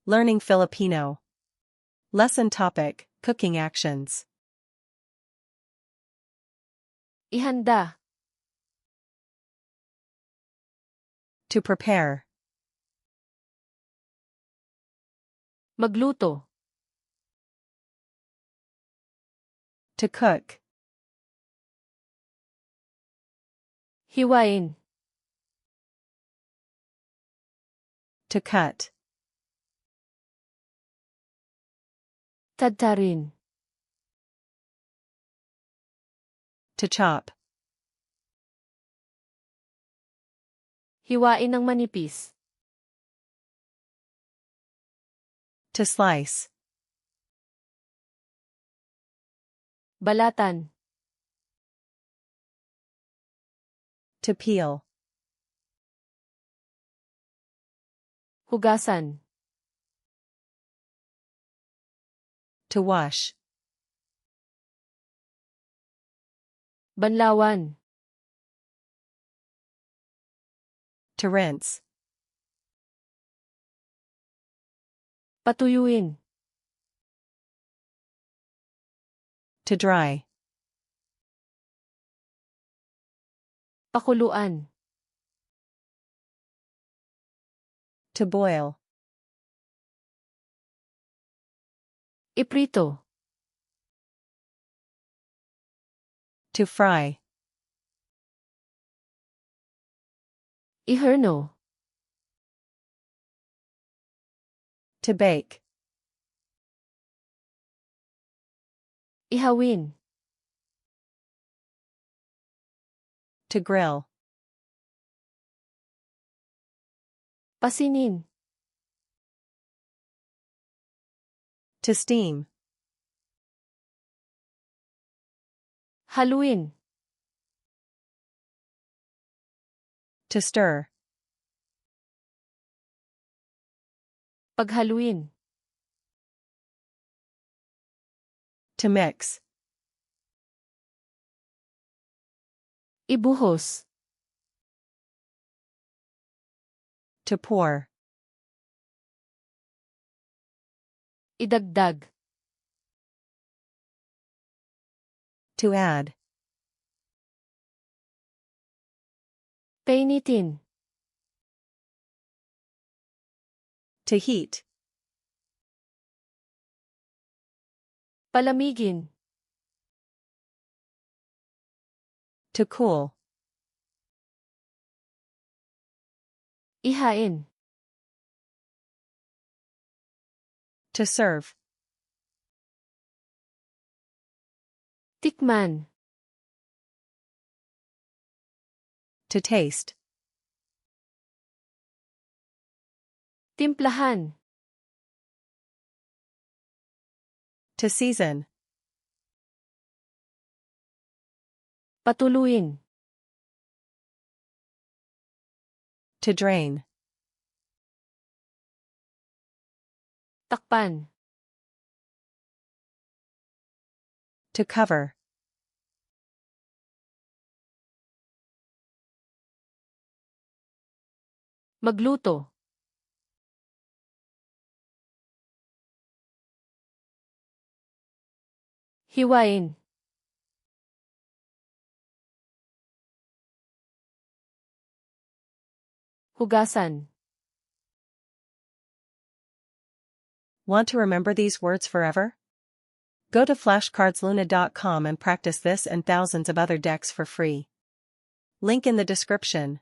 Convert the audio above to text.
Learning Filipino. Lesson topic, cooking actions. Ihanda. To prepare. Magluto. To cook. Hiwain. To cut. Tadtarin. To chop. Hiwain ng manipis. To slice. Balatan. To peel. Hugasan. To wash. Banlawan. To rinse. Patuyuin. To dry. Pakuluan. To boil. Iprito. To fry. Iherno. To bake. Ihawin. To grill. Pasinin. To steam. Haluin. To stir. Paghaluin. To mix. Ibuhos. To pour. Idagdag. To add. Painitin. To heat. Palamigin. To cool. Ihain. To serve. Tikman. To taste. Timplahan. To season. Patuluin. To drain. Takpan. To cover. Magluto. Hiwain. Hugasan. Want to remember these words forever? Go to flashcardsluna.com and practice this and thousands of other decks for free. Link in the description.